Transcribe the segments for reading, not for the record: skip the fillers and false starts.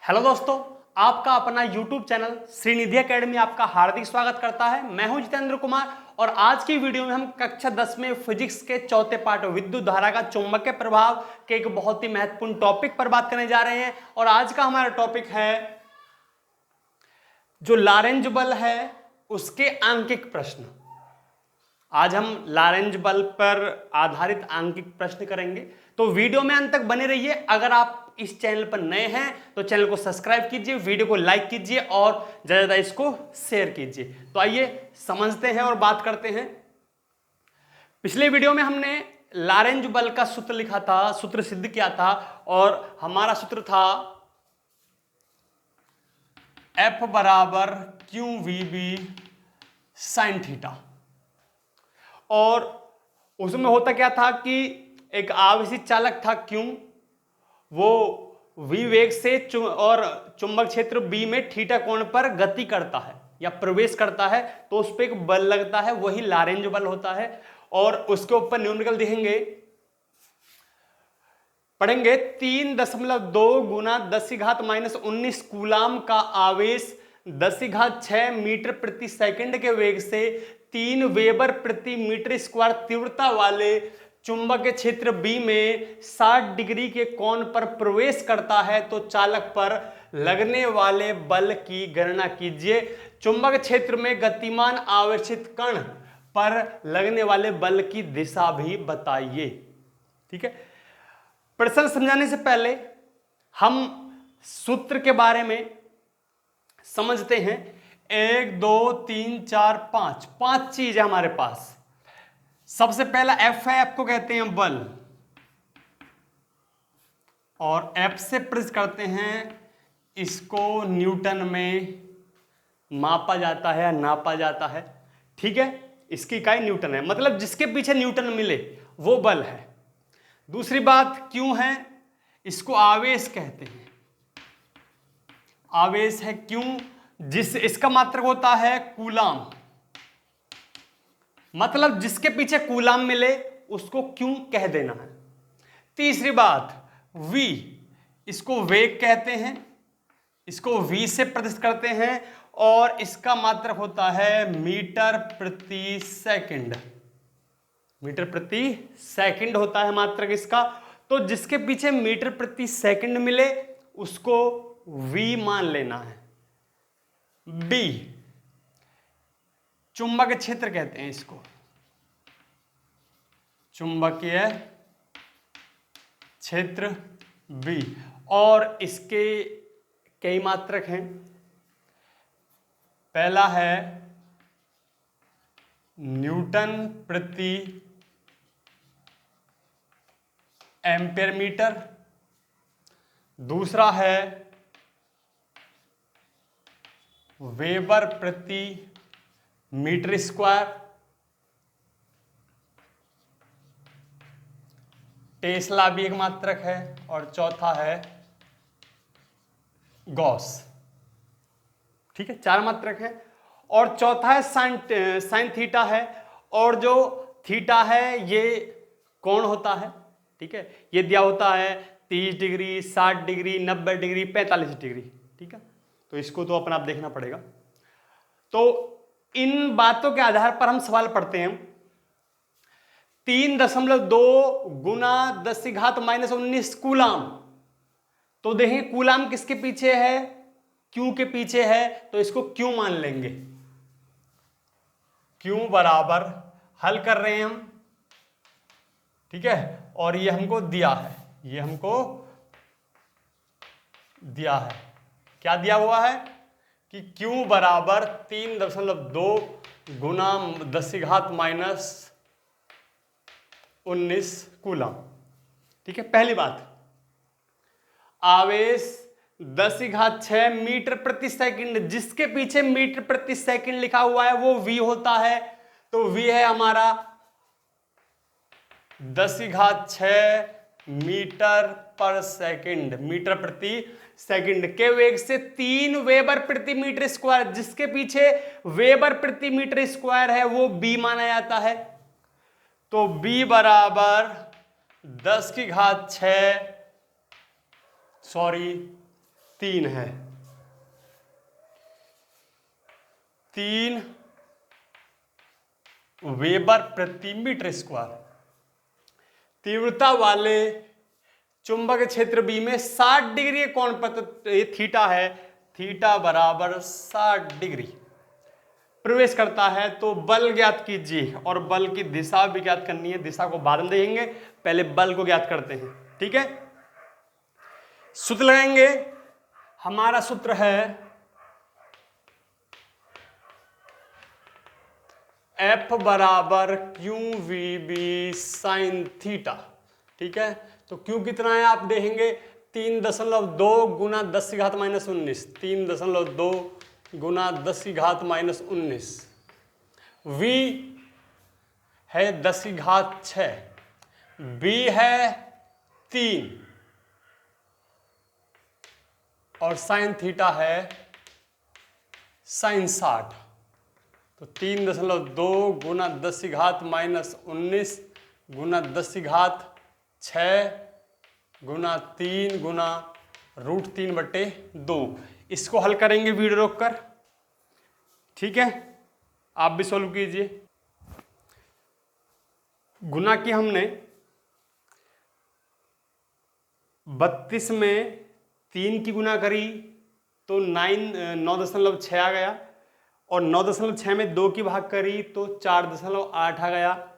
Hello दोस्तों, आपका अपना YouTube चैनल श्रीनिधि एकेडमी आपका हार्दिक स्वागत करता है। मैं हूं जितेंद्र कुमार और आज की वीडियो में हम कक्षा 10 में फिजिक्स के चौथे पार्ट विद्युत धारा का चुंबकीय प्रभाव के एक बहुत ही महत्वपूर्ण टॉपिक पर बात करने जा रहे हैं। और आज का हमारा टॉपिक है जो लॉरेंज बल है उसके आंकिक प्रश्न। आज हम लॉरेंज बल पर आधारित आंकिक प्रश्न करेंगे, तो वीडियो में अंत तक बने रहिए। अगर आप इस चैनल पर नए हैं तो चैनल को सब्सक्राइब कीजिए, वीडियो को लाइक कीजिए और ज्यादा ज्यादा इसको शेयर कीजिए। तो आइए समझते हैं और बात करते हैं। पिछले वीडियो में हमने लॉरेंज बल का सूत्र लिखा था, सूत्र सिद्ध किया था और हमारा सूत्र था F बराबर Q V B sine theta. और उसमें होता क्या था कि एक आवेशित चालक था क्यू, वो v वेग से और चुंबक क्षेत्र b में थीटा कोण पर गति करता है या प्रवेश करता है, तो उस पर एक बल लगता है, वही लॉरेंज बल होता है। और उसके ऊपर न्यूमेरिकल दिखेंगे, पढ़ेंगे 3.2 गुना 10⁻⁻19 कूलाम का आवेश 10�6 मीटर प्रति सेकंड के वेग से 3 वेबर प्रति मीटर स्क्वायर तीव्रता वाले चुंबकीय क्षेत्र B में 60 डिग्री के कोण पर प्रवेश करता है, तो चालक पर लगने वाले बल की गणना कीजिए। चुंबक क्षेत्र में गतिमान आवेशित कण पर लगने वाले बल की दिशा भी बताइए। ठीक है, प्रश्न समझाने से पहले हम सूत्र के बारे में समझते हैं। 1 2 3 4 5 चीज है हमारे पास। सबसे पहला F है, F को कहते हैं बल, और F से प्रश्न करते हैं, इसको न्यूटन में मापा जाता है या नापा जाता है। ठीक है, इसकी इकाई न्यूटन है, मतलब जिसके पीछे न्यूटन मिले वो बल है। दूसरी बात क्यों है, इसको आवेश कहते हैं, आवेश है क्यों, इसका मात्रक होता है कूलाम, मतलब जिसके पीछे कूलाम मिले उसको क्यों कह देना है। तीसरी बात v, इसको वेग कहते हैं, इसको v से प्रदर्शित करते हैं और इसका मात्रक होता है मीटर प्रति सेकंड। मीटर प्रति सेकंड होता है मात्रक इसका। तो जिसके पीछे मीटर प्रति सेकंड मिले उसको v मान लेना है। b, चुंबकीय क्षेत्र कहते हैं इसको, चुंबकीय क्षेत्र B, और इसके कई मात्रक हैं। पहला है न्यूटन प्रति एम्पेयर मीटर, दूसरा है वेबर प्रति मीटर स्क्वायर, टेस्ला भी एक मात्रक है, और चौथा है गॉस। ठीक है, 4 मात्रक है। और चौथा है साइन थीटा है, और जो थीटा है ये कोण होता है। ठीक है, ये दिया होता है 30 डिग्री, 60 डिग्री, 90 डिग्री, 45 डिग्री। ठीक है, तो इसको तो अपना आप देखना पड़ेगा। तो इन बातों के आधार पर हम सवाल पढ़ते हैं। 3.2 गुना 10⁻⁻19 कूलाम, तो देखें कूलाम किसके पीछे है, क्यू के पीछे है, तो इसको क्यू मान लेंगे। क्यू बराबर हल कर रहे हैं हम, ठीक है, और ये हमको दिया है, ये हमको दिया है, क्या दिया हुआ है कि Q बराबर 3.2 गुना 10⁻⁻19 कूलम। ठीक है, पहली बात, आवेश 10⁻6 मीटर प्रति सेकंड, जिसके पीछे मीटर प्रति सेकंड लिखा हुआ है वो v होता है, तो v है हमारा 10⁻6 मीटर पर सेकंड, मीटर प्रति सेकंड के वेग से 3 वेबर प्रति मीटर स्क्वायर, जिसके पीछे वेबर प्रति मीटर स्क्वायर है वो b माना जाता है। तो b बराबर 10⁻6 सॉरी 3 है, 3 वेबर प्रति मीटर स्क्वायर। तीव्रता वाले चुंबक क्षेत्र बी में 60 डिग्री कोण पर ये थीटा है, थीटा बराबर 60 डिग्री प्रवेश करता है। तो बल ज्ञात कीजिए और बल की दिशा भी ज्ञात करनी है, दिशा को बाद में देखेंगे, पहले बल को ज्ञात करते हैं। ठीक है, सूत्र लगाएंगे। हमारा सूत्र है F बराबर Q V B sine theta. ठीक है, तो क्यू कितना है आप देखेंगे 3.2 गुना 10 की घात माइनस 19, 3.2 गुना 10 की घात माइनस 19। V है 10 की घात 6, B है 3 और साइन थीटा है साइन 60। तो 3.2 गुना 10 की घात माइनस 19 गुना 10 की घात 6 गुना 3 गुना √3/2। इसको हल करेंगे वीडियो रोककर। ठीक है, आप भी सॉल्व कीजिए। गुना की हमने 32 में 3 की गुना करी तो 9.6 आ गया, और 9.6 में 2 की भाग करी तो 4.8 आ गया।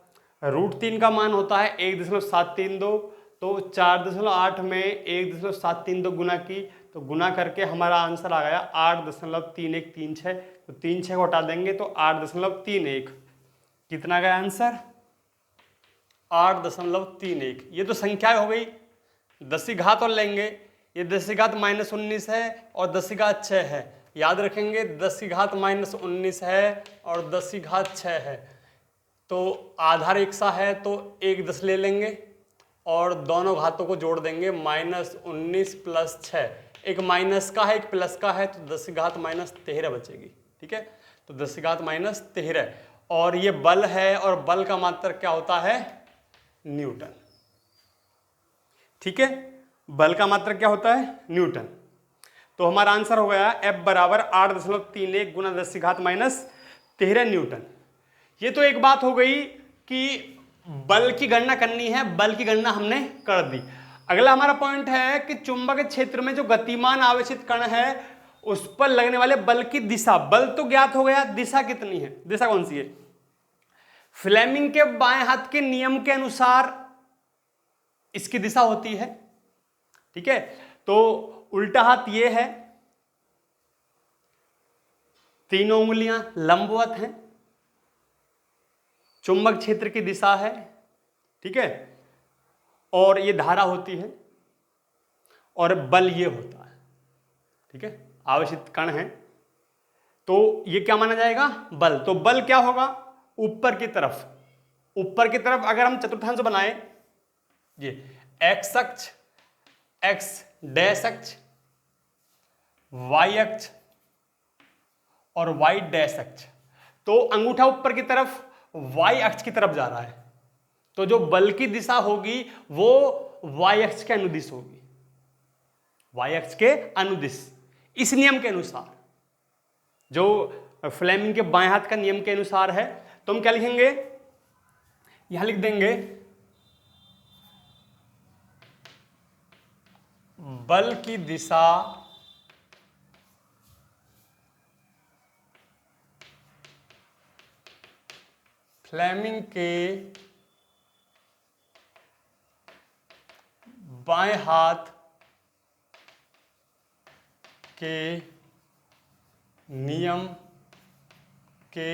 √3 का मान होता है 1.732, तो 4.8 में 1.732 गुना की, तो गुना करके हमारा आंसर आ गया 8.3136। तो 3 को हटा देंगे तो 8.31। कितना गया आंसर? 8.31। ये तो संख्या हो गई। 10 की घात और लेंगे, ये 10 की घात माइनस 19 है और 10 की घात 6 है। याद रखेंगे 10 की घात माइनस 19 है और 10 की घात 6 है, तो आधार एक सा है तो 1 10 ले लेंगे और दोनों घातों को जोड़ देंगे। -19 + 6, एक माइनस का है एक प्लस का है, तो 10 की घात माइनस 13 बचेगी। ठीक है, तो 10 की घात माइनस 13, और ये बल है और बल का मात्रक क्या होता है? न्यूटन। ठीक है, बल का मात्रक क्या होता है? न्यूटन। तो हमारा आंसर हो गया F बराबर 8.31 गुना 10 की घात माइनस 13 न्यूटन। ये तो एक बात हो गई कि बल की गणना करनी है, बल की गणना हमने कर दी। अगला हमारा पॉइंट है कि चुंबक क्षेत्र में जो गतिमान आवेशित कण है उस पर लगने वाले बल की दिशा। बल तो ज्ञात हो गया, दिशा कितनी है? दिशा कौन सी है? फ्लेमिंग के बाएं हाथ के नियम के अनुसार इसकी दिशा होती है। ठीक है, तो उल्टा हाथ ये है, तीनों उंगलियां लंबवत हैं, चुंबक क्षेत्र की दिशा है। ठीक है, और ये धारा होती है और बल ये होता है। ठीक है, आवेशित कण है तो ये क्या माना जाएगा? बल। तो बल क्या होगा? ऊपर की तरफ, ऊपर की तरफ अगर हम चतुर्थांश बनाए, ये एक्स अक्ष, एक्स डैश अक्ष, वाई अक्ष और वाई डैश अक्ष, तो अंगूठा ऊपर की तरफ वाई अक्ष की तरफ जा रहा है, तो जो बल की दिशा होगी वो वाई अक्ष के अनुदिश होगी, वाई अक्ष के अनुदिश। इस नियम के अनुसार, जो फ्लेमिंग के बाएं हाथ का नियम के अनुसार है, तो हम क्या लिखेंगे? यहां लिख देंगे बल की दिशा फ्लेमिंग के बाएं हाथ के नियम के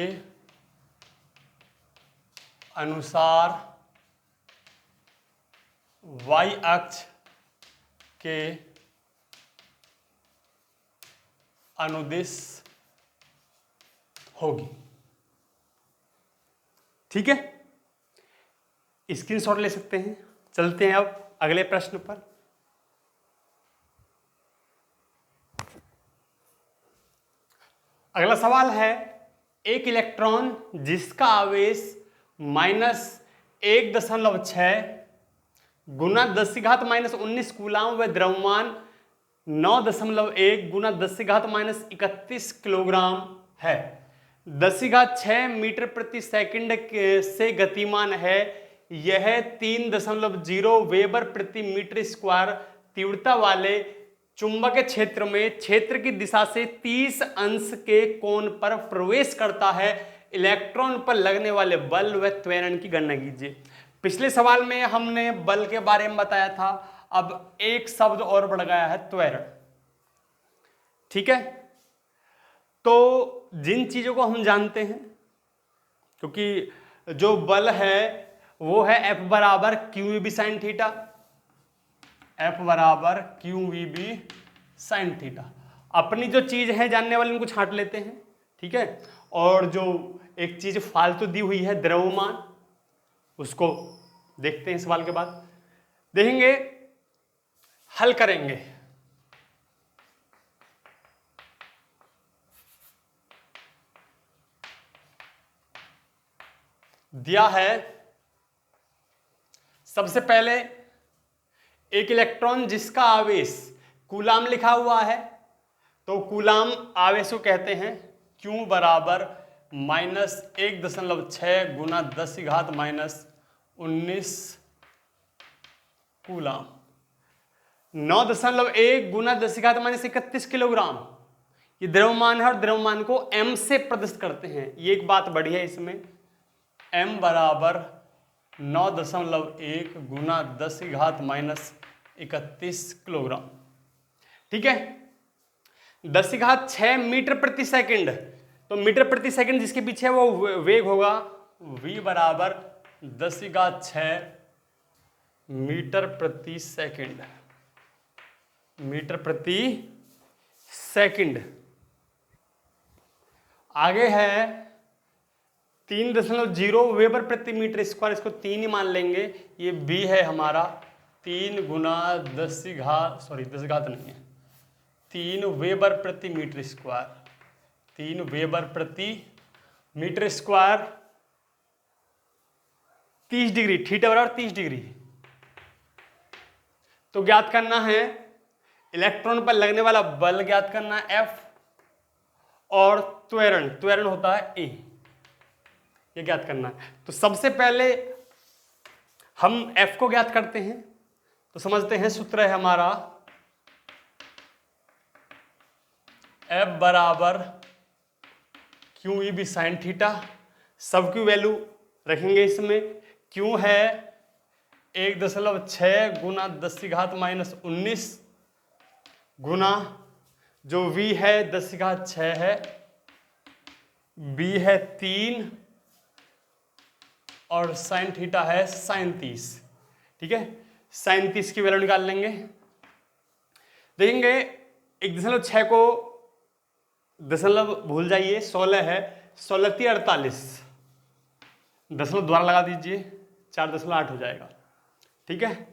अनुसार वाई अक्ष के अनुदिश होगी। ठीक है, स्क्रीनशॉट ले सकते हैं। चलते हैं अब अगले प्रश्न पर। अगला सवाल है, एक इलेक्ट्रॉन जिसका आवेश -1.6 गुना 10 की घात -19 कूलाम व द्रव्यमान 9.1 गुना 10⁻31 किलोग्राम है। 10⁻6 मीटर प्रति सेकंड से गतिमान है। यह 3.0 वेबर प्रति मीटर स्क्वायर तीव्रता वाले चुंबकीय क्षेत्र में क्षेत्र की दिशा से 30 अंश के कोण पर प्रवेश करता है। इलेक्ट्रॉन पर लगने वाले बल व त्वरण की गणना कीजिए। पिछले सवाल में हमने बल के बारे में बताया था, अब एक शब्द और बढ़ गया है, त्वरण। ठीक है, तो जिन चीजों को हम जानते हैं, क्योंकि जो बल है वो है F बराबर QVB साइन थीटा, F बराबर QVB साइन थीटा। अपनी जो चीज है जानने वाले उनको छांट लेते हैं। ठीक है, और जो एक चीज फालतू दी हुई है द्रव्यमान, उसको देखते हैं सवाल के बाद, देखेंगे, हल करेंगे। दिया है सबसे पहले एक इलेक्ट्रॉन जिसका आवेश कूलाम लिखा हुआ है, तो कूलाम आवेश को कहते हैं Q बराबर -1.6 गुना 10⁻⁻19 कूलाम। 9.1 गुना 10⁻31 किलोग्राम ये द्रव्यमान है, और द्रव्यमान को m से प्रदर्शित करते हैं। ये एक बात बढ़ी है इसमें, m बराबर 9.1 गुना 10⁻31 किलोग्राम। ठीक है, 10⁻6 मीटर प्रति सेकंड, तो मीटर प्रति सेकंड जिसके पीछे वो वेग होगा v बराबर 10⁻6 मीटर प्रति सेकंड, मीटर प्रति सेकंड। आगे है 3.0 वेबर प्रति मीटर स्क्वायर, इसको 3 ही मान लेंगे। ये b है हमारा 3 गुना 10 घात नहीं है, 3 वेबर प्रति मीटर स्क्वायर, 3 वेबर प्रति मीटर स्क्वायर, 30 डिग्री, थीटा बराबर 30 डिग्री। तो ज्ञात करना है इलेक्ट्रॉन पर लगने वाला बल, ज्ञात करना है F, और त्वरण होता है A, ये ज्ञात करना है। तो सबसे पहले हम F को ज्ञात करते हैं, तो समझते हैं, सूत्र है हमारा F बराबर QEB साइन थीटा। सब की वैल्यू रखेंगे इसमें। Q है 1.6 गुना 10⁻⁻19 गुना जो V है 10⁻6 है, B है 3 और साइन थीटा है साइन 30। ठीक है, साइन 30 की वैल्यू निकाल लेंगे। देखेंगे 1.6 को दशमलव भूल जाइए, 16 है, 16 × 48, दशमलव द्वारा लगा दीजिए, 4.8 हो जाएगा। ठीक है,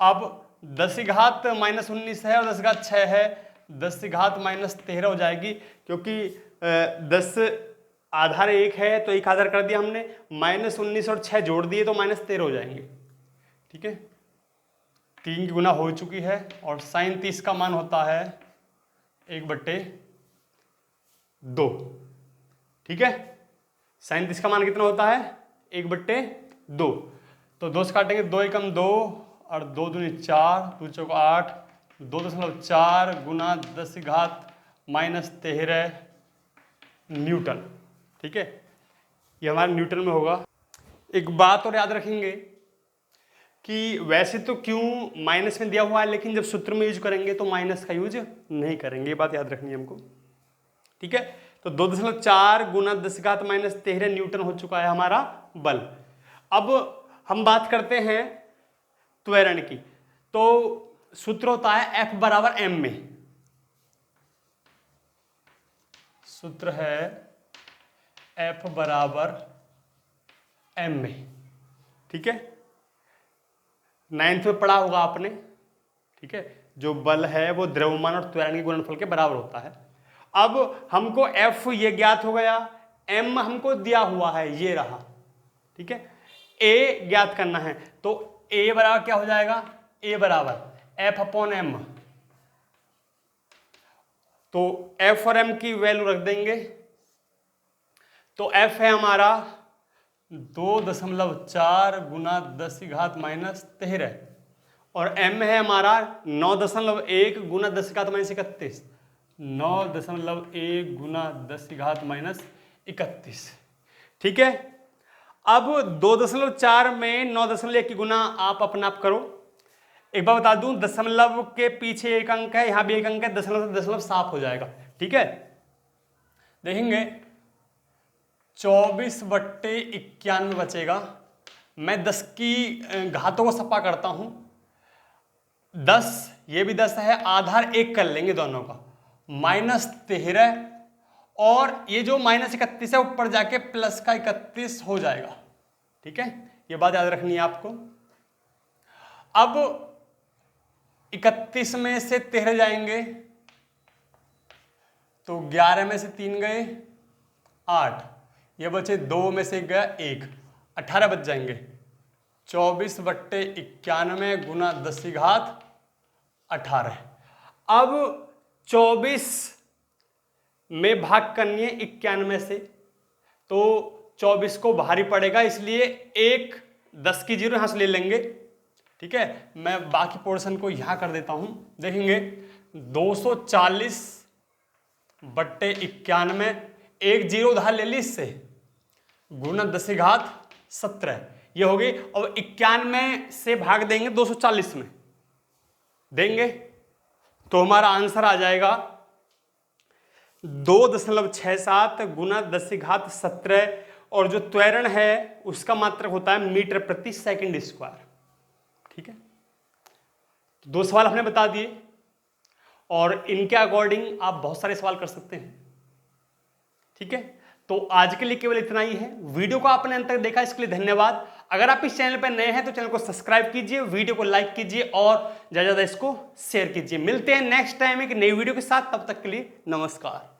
अब 10⁻⁻19 है और 10⁻6 है, 10⁻−13 हो जाएगी, क्योंकि 10 आधार 1 है तो एक आधार कर दिया हमने, -19 और 6 जोड़ दिए तो -13 हो जाएंगे। ठीक है, 3 की गुना हो चुकी है, और साइन 30 का मान होता है 1/2। ठीक है, साइन 30 का मान कितना होता है 1/2। तो 2 से काटेंगे, 2 एकम 2 और 2 दूनी 4, 2 चौक 8, 2.4 गुना 10⁻−13 न्यूटन। ठीक है, ये हमारे न्यूटन में होगा। एक बात और याद रखेंगे कि वैसे तो क्यों माइनस में दिया हुआ है, लेकिन जब सूत्र में यूज करेंगे तो माइनस का यूज नहीं करेंगे, ये बात याद रखनी है हमको। ठीक है, तो 2.4 गुना 10⁻−13 न्यूटन हो चुका है हमारा बल। अब हम बात करते हैं त्वरण की, तो सूत्र होता है F बराबर m में, सूत्र है F बराबर m में। ठीक है, 9th में पढ़ा होगा आपने। ठीक है, जो बल है वो द्रव्यमान और त्वरण के गुणनफल के बराबर होता है। अब हमको F ये ज्ञात हो गया, m हमको दिया हुआ है, ये रहा। ठीक है, A ज्ञात करना है, तो A बराबर क्या हो जाएगा, A बराबर F/m, तो एफ और एम की वैल्यू रख देंगे। तो एफ है हमारा 2.4 गुना 10⁻⁻13 और एम है हमारा 9.1 गुना 10⁻31 9.1 गुना 10⁻31। ठीक है, अब 2.4 में 9.1 की गुना आप अपना आप करो। एक बार बता दूं, दशमलव के पीछे एक अंक है, यहां भी एक अंक है, दशमलव से दशमलव साफ हो जाएगा। ठीक है, देखेंगे 24/91 बचेगा। मैं 10 की घातों को सपा करता हूं, 10 ये भी 10 है, आधार 1 कर लेंगे दोनों का, -13 और ये जो -31 है ऊपर जाके प्लस का 31 हो जाएगा। ठीक है, ये बात याद रखनी है आपको। अब 31 में से 13 जाएंगे तो 11 में से 3 गए 8, ये बचे 2 में से गया 1, 18 बच जाएंगे। 24/91 गुना 10⁻18। अब 24 में भाग करनी है 91 से, तो 24 को भारी पड़ेगा, इसलिए एक 10 की जीरो यहां से ले लेंगे। ठीक है, मैं बाकी पोर्शन को यहां कर देता हूं। देखेंगे 240/91, एक जीरो उधार ले ली इससे, गुना 10⁻17 ये हो गई। और 91 से भाग देंगे 240 में, देंगे तो हमारा आंसर आ जाएगा 2.67 गुना 10⁻17 और जो त्वरण है उसका मात्रक होता है मीटर प्रति सेकंड स्क्वायर। ठीक है, 2 सवाल हमने बता दिए और इनके अकॉर्डिंग आप बहुत सारे सवाल कर सकते हैं। ठीक है, तो आज के लिए केवल इतना ही है। वीडियो को आपने अंत तक देखा, इसके लिए धन्यवाद। अगर आप इस चैनल पर नए हैं तो चैनल को सब्सक्राइब कीजिए, वीडियो को लाइक कीजिए और ज्यादा से ज्यादा इसको शेयर कीजिए। मिलते हैं नेक्स्ट टाइम एक नई वीडियो के साथ, तब तक के लिए नमस्कार।